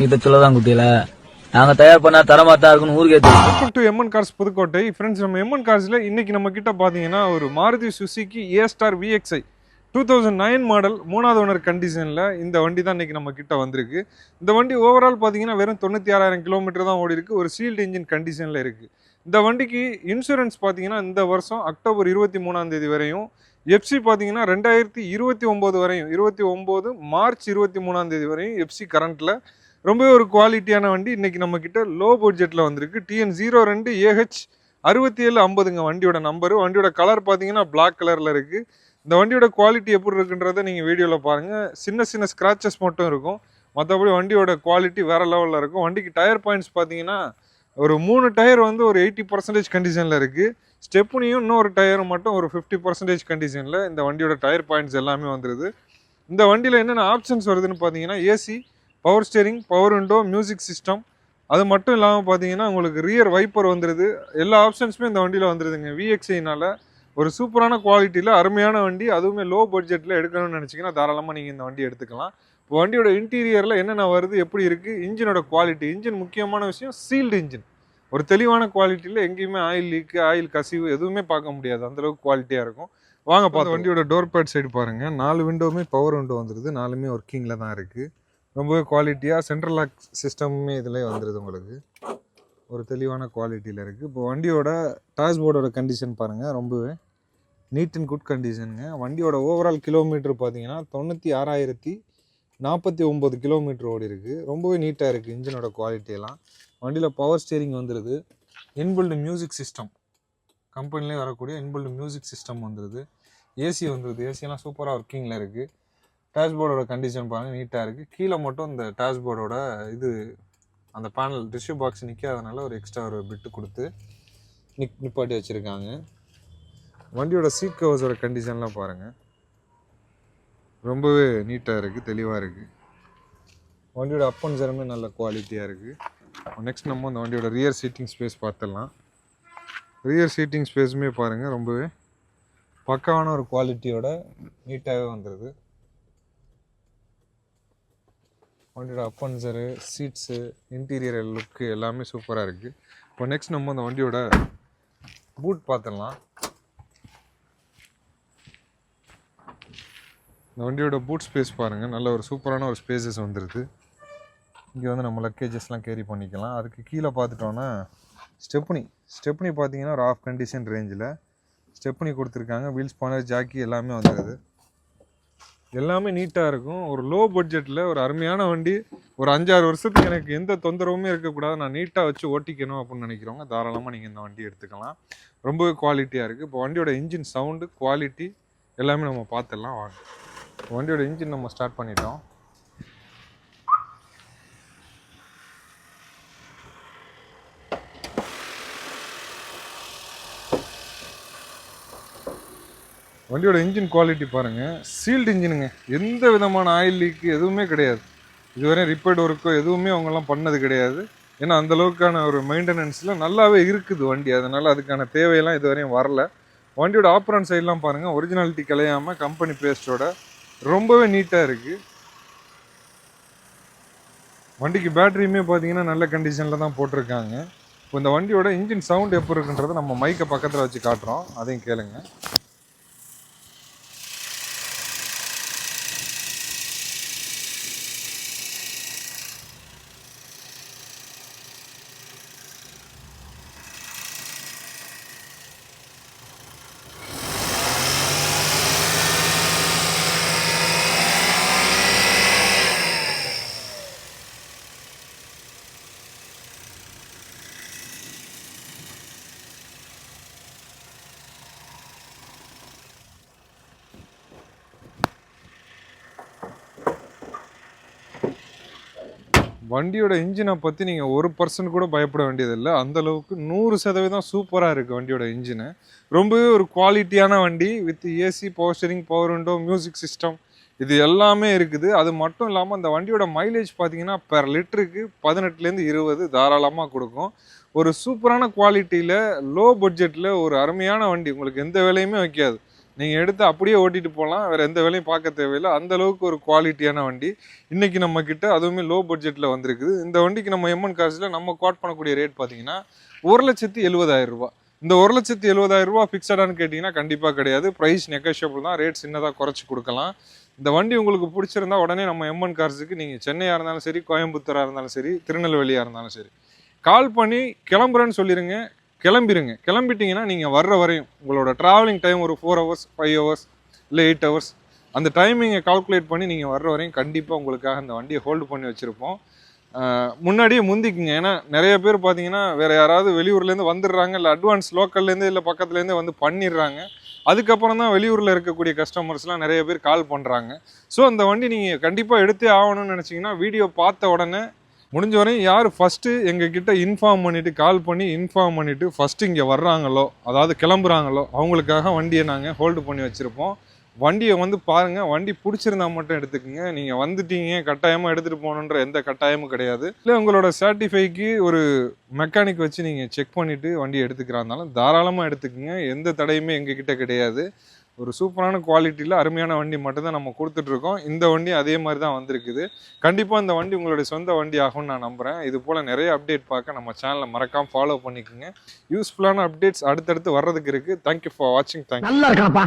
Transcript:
இதை சொல்லதான் குட்டியில நாங்க தயார் பண்ணா தரமா தான் இருக்குன்னு ஊருக்கே தெரியும். Welcome to MN cars Pudukkottai. Friends, நம்ம எம்என் கார்ஸ்ல இன்னைக்கு நம்ம கிட்ட பாத்தீங்கன்னா ஒரு Maruti Suzuki A star VXi 2009 model 3வது ஓனர் கண்டிஷன்ல இந்த வண்டி தான் இன்னைக்கு நம்ம கிட்ட வந்திருக்கு. இந்த வண்டி ஓவரால் பாத்தீங்கன்னா வெறும் 96,000 கிலோமீட்டர் தான் ஓடி இருக்கு. ஒரு சீல்டு இன்ஜின் கண்டிஷன்ல இருக்கு. இந்த வண்டிக்கு இன்சூரன்ஸ் பாத்தீங்கன்னா இந்த வருஷம் அக்டோபர் 23ஆம் தேதி வரையும், எஃப்சி பாத்தீங்கன்னா 2029 வரையும், 29 மார்ச் 23ஆம் தேதி வரையும் எஃப்சி கரண்ட்ல. ரொம்பவே ஒரு குவாலிட்டியான வண்டி இன்னைக்கு நம்ம கிட்ட லோ பட்ஜெட்ல வந்திருக்கு. TN02 AH 6750ங்க வண்டியோட நம்பரு. வண்டியோட கலர் பார்த்தீங்கன்னா பிளாக் கலர்ல இருக்கு. இந்த வண்டியோட குவாலிட்டி எப்படி இருக்குன்றத நீங்க வீடியோல பாருங்க. சின்ன சின்ன ஸ்கிராச்சஸ் மட்டும் இருக்கும், மற்றபடி வண்டியோட குவாலிட்டி வேற லெவல்ல இருக்கும். வண்டிக்கு டயர் பாயிண்ட்ஸ் பார்த்தீங்கன்னா ஒரு 3 டயர் வந்து ஒரு 80% கண்டிஷன்ல இருக்கு. ஸ்டெப்னியும் இன்னொரு டயர் மட்டும் ஒரு 50% கண்டிஷன்ல இந்த வண்டியோட டயர் பாயிண்ட்ஸ் எல்லாமே வந்துருது. இந்த வண்டியில் என்னென்ன ஆப்ஷன்ஸ் வருதுன்னு பார்த்தீங்கன்னா AC, power steering, power window, music system, அது மட்டும் இல்லாமல் பார்த்தீங்கன்னா உங்களுக்கு ரியர் வைப்பர் வந்துடுது. எல்லா ஆப்ஷன்ஸுமே இந்த வண்டியில் வந்துடுதுங்க. VXiனால ஒரு சூப்பரான குவாலிட்டியில் அருமையான வண்டி, அதுவுமே லோ பட்ஜெட்டில் எடுக்கணும்னு நினச்சிங்கன்னா தாராளமாக நீங்கள் இந்த வண்டி எடுத்துக்கலாம். இப்போ வண்டியோட இன்டீரியரில் என்னென்ன வருது, எப்படி இருக்குது, இன்ஜினோட குவாலிட்டி. இன்ஜின் முக்கியமான விஷயம், சீல்டு இன்ஜின். ஒரு தெளிவான குவாலிட்டியில் எங்கேயுமே ஆயில் லீக்கு, ஆயில் கசிவு எதுவுமே பார்க்க முடியாது, அந்தளவுக்கு குவாலிட்டியாக இருக்கும். வாங்க பார்த்து வண்டியோட டோர் பேட் சைடு பாருங்கள். 4 விண்டோவுமே பவர் விண்டோ வந்துடுது. 4மே ஒர்க்கிங்கில் தான் இருக்குது. ரொம்பவே குவாலிட்டியாக சென்ட்ரல் லாக் சிஸ்டமுமே இதில் வந்துடுது. உங்களுக்கு ஒரு தெளிவான குவாலிட்டியில் இருக்குது. இப்போ வண்டியோட டேஷ்போர்டோட கண்டிஷன் பாருங்கள், ரொம்பவே நீட் அண்ட் குட் கண்டிஷனுங்க. வண்டியோட ஓவரால் கிலோமீட்டர் பார்த்தீங்கன்னா 96,049 கிலோமீட்டர் ஓடி இருக்குது. ரொம்பவே நீட்டாக இருக்குது இன்ஜினோட குவாலிட்டியெல்லாம். வண்டியில் பவர் ஸ்டேரிங் வந்துடுது. இன்பில்டு மியூசிக் சிஸ்டம், கம்பெனிலே வரக்கூடிய இன்பில்டு மியூசிக் சிஸ்டம் வந்துடுது. ஏசி வந்துடுது. ஏசியெல்லாம் சூப்பராக ஒர்க்கிங்கில் இருக்குது. டேஷ்போர்டோட கண்டிஷன் பாருங்கள், நீட்டாக இருக்குது. கீழே மட்டும் இந்த டேஷ்போர்டோட இது அந்த பேனல் டிஷ்யூ பாக்ஸ் நிற்காதனால ஒரு எக்ஸ்ட்ரா ஒரு பிட்டு கொடுத்து நிப்பாட்டி வச்சுருக்காங்க. வண்டியோட சீட் கவர்ஸோட கண்டிஷன்லாம் பாருங்கள், ரொம்பவே நீட்டாக இருக்குது, தெளிவாக இருக்குது. வண்டியோட அப் அண்ட் ஜெரமே நல்ல குவாலிட்டியாக இருக்குது. நெக்ஸ்ட் நம்ம இந்த வண்டியோட ரியர் சீட்டிங் ஸ்பேஸ் பார்த்துடலாம். ரியர் சீட்டிங் ஸ்பேஸுமே பாருங்கள், ரொம்பவே பக்காவான ஒரு குவாலிட்டியோட நீட்டாகவே வந்துடுது. வண்டியோட அப்பன்சரு, சீட்ஸு, இன்டீரியர் லுக்கு எல்லாமே சூப்பராக இருக்குது. இப்போ நெக்ஸ்ட் நம்ம அந்த வண்டியோட பூட் பார்த்துடலாம். இந்த வண்டியோட பூட் ஸ்பேஸ் பாருங்கள், நல்ல ஒரு சூப்பரான ஒரு ஸ்பேசஸ் வந்துடுது. இங்கே வந்து நம்ம லக்கேஜஸ்லாம் கேரி பண்ணிக்கலாம். அதுக்கு கீழே பார்த்துட்டோன்னா ஸ்டெப்னி பார்த்தீங்கன்னா ஒரு ஆஃப் கண்டிஷன் ரேஞ்சில் ஸ்டெப்னி கொடுத்துருக்காங்க. வீல் ஸ்பானர், ஜாக்கி எல்லாமே வந்துடுது. எல்லாமே நீட்டாக இருக்கும். ஒரு லோ பட்ஜெட்டில் ஒரு அருமையான வண்டி. ஒரு 5-6 வருஷத்துக்கு எனக்கு எந்த தொந்தரவுமே இருக்கக்கூடாது, நான் நீட்டாக வச்சு ஓட்டிக்கணும் அப்படின்னு நினைக்கிறவங்க தாராளமாக நீங்கள் இந்த வண்டி எடுத்துக்கலாம். ரொம்பவே குவாலிட்டியாக இருக்குது. இப்போ வண்டியோட இன்ஜின் சவுண்டு, குவாலிட்டி எல்லாமே நம்ம பார்த்துடலாம் வாங்க. வண்டியோட இன்ஜின் நம்ம ஸ்டார்ட் பண்ணிட்டோம். வண்டியோட இன்ஜின் குவாலிட்டி பாருங்கள், சீல்டு இன்ஜினுங்க. எந்த விதமான ஆயில் லீக்கு எதுவுமே கிடையாது. இதுவரை ரிப்பேர்ட் ஒர்க்கோ எதுவுமே அவங்கெல்லாம் பண்ணது கிடையாது. ஏன்னா அந்தளவுக்கான ஒரு மெயின்டெனன்ஸில் நல்லாவே இருக்குது வண்டி. அதனால் அதுக்கான தேவையெல்லாம் இதுவரையும் வரல. வண்டியோட ஆப்ரான் சைட்லாம் பாருங்கள், ஒரிஜினாலிட்டி கலையாமல் கம்பெனி பேஸ்டோட ரொம்பவே நீட்டாக இருக்குது. வண்டிக்கு பேட்டரியுமே பார்த்தீங்கன்னா நல்ல கண்டிஷனில் தான் போட்டிருக்காங்க. இப்போ இந்த வண்டியோட இன்ஜின் சவுண்ட் எப்படி இருக்குன்றதை நம்ம மைக்கை பக்கத்தில் வச்சு காட்டுறோம், அதையும் கேளுங்க. வண்டியோட இன்ஜினை பற்றி நீங்கள் 1% கூட பயப்பட வேண்டியதில்லை. அந்தளவுக்கு 100% சூப்பராக இருக்குது வண்டியோட இன்ஜினு. ரொம்பவே ஒரு குவாலிட்டியான வண்டி with AC, power steering, power window, music system இது எல்லாமே இருக்குது. அது மட்டும் இல்லாமல் அந்த வண்டியோட மைலேஜ் பார்த்தீங்கன்னா பெர் லிட்டருக்கு 18லேருந்து 20 தாராளமாக கொடுக்கும். ஒரு சூப்பரான குவாலிட்டியில் லோ பட்ஜெட்டில் ஒரு அருமையான வண்டி, உங்களுக்கு எந்த வேலையுமே வைக்காது. நீங்கள் எடுத்து அப்படியே ஓட்டிட்டு போகலாம், வேறு எந்த வேலையும் பார்க்க தேவையில்லை. அந்த அளவுக்கு ஒரு குவாலிட்டியான வண்டி இன்னைக்கு நம்ம கிட்ட, அதுவுமே லோ பட்ஜெட்டில் வந்திருக்குது. இந்த வண்டிக்கு நம்ம எம்என் கார்ஸில் நம்ம கோட் பண்ணக்கூடிய ரேட் பார்த்தீங்கன்னா 1,70,70,000 ரூபா. இந்த 1,70,70,000 ரூபா ஃபிக்ஸடானு கேட்டிங்கன்னா கண்டிப்பாக கிடையாது. ப்ரைஸ் நெகோஷியபிள் தான், ரேட் சின்னதாக குறைச்சி கொடுக்கலாம். இந்த வண்டி உங்களுக்கு பிடிச்சிருந்தா உடனே நம்ம எம்என் கார்ஸுக்கு நீங்கள் சென்னையாக இருந்தாலும் சரி, கோயம்புத்தூராக இருந்தாலும் சரி, திருநெல்வேலியாக இருந்தாலும் சரி, கால் பண்ணி கிளம்புறேன்னு சொல்லிடுங்க. கிளம்பிடுங்க. கிளம்பிட்டீங்கன்னா நீங்கள் வர்ற வரையும் உங்களோட ட்ராவலிங் டைம் ஒரு 4 ஹவர்ஸ் 5 ஹவர்ஸ் இல்லை 8 ஹவர்ஸ், அந்த டைமிங்கை கால்குலேட் பண்ணி நீங்கள் வர்ற வரையும் கண்டிப்பாக உங்களுக்காக அந்த வண்டியை ஹோல்டு பண்ணி வச்சுருப்போம். முன்னாடியே முந்திக்குங்க. ஏன்னா நிறைய பேர் பார்த்தீங்கன்னா வேறு யாராவது வெளியூர்லேருந்து வந்துடுறாங்க, இல்லை அட்வான்ஸ் லோக்கல்லேருந்து இல்லை பக்கத்துலேருந்து வந்து பண்ணிடுறாங்க. அதுக்கப்புறம் தான் வெளியூரில் இருக்கக்கூடிய கஸ்டமர்ஸ்லாம் நிறைய பேர் கால் பண்ணுறாங்க. ஸோ அந்த வண்டி நீங்கள் கண்டிப்பாக எடுத்தே ஆகணும்னு நினச்சிங்கன்னா வீடியோ பார்த்த உடனே முடிஞ்ச வரையும் யார் ஃபஸ்ட்டு எங்ககிட்ட இன்ஃபார்ம் பண்ணிவிட்டு, கால் பண்ணி இன்ஃபார்ம் பண்ணிவிட்டு ஃபஸ்ட்டு இங்கே வர்றாங்களோ, அதாவது கிளம்புறாங்களோ, அவங்களுக்காக வண்டியை நாங்கள் ஹோல்டு பண்ணி வச்சுருப்போம். வண்டியை வந்து பாருங்கள், வண்டி பிடிச்சிருந்தா மட்டும் எடுத்துக்கோங்க. நீங்கள் வந்துட்டீங்க கட்டாயமாக எடுத்துகிட்டு போகணுன்ற எந்த கட்டாயமும் கிடையாது. இல்லை உங்களோட சர்டிஃபைக்கு ஒரு மெக்கானிக் வச்சு நீங்கள் செக் பண்ணிவிட்டு வண்டியை எடுத்துக்கிறாருந்தாலும் தாராளமாக எடுத்துக்கோங்க. எந்த தடையுமே எங்ககிட்ட கிடையாது. ஒரு சூப்பரான குவாலிட்டியில் அருமையான வண்டி மட்டும்தான் நம்ம கொடுத்துட்ருக்கோம். இந்த வண்டி அதே மாதிரி தான் வந்திருக்குது. கண்டிப்பாக இந்த வண்டி உங்களுடைய சொந்த வண்டி ஆகும்னு நான் நம்புகிறேன். இது போல் நிறைய அப்டேட் பார்க்க நம்ம சேனலை மறக்காமல் ஃபாலோ பண்ணிக்கோங்க. யூஸ்ஃபுல்லான அப்டேட்ஸ் அடுத்தடுத்து வர்றதுக்கு இருக்குது. தேங்க்யூ ஃபார் வாட்சிங். தேங்க்யூ. நல்லா இருக்காப்பா.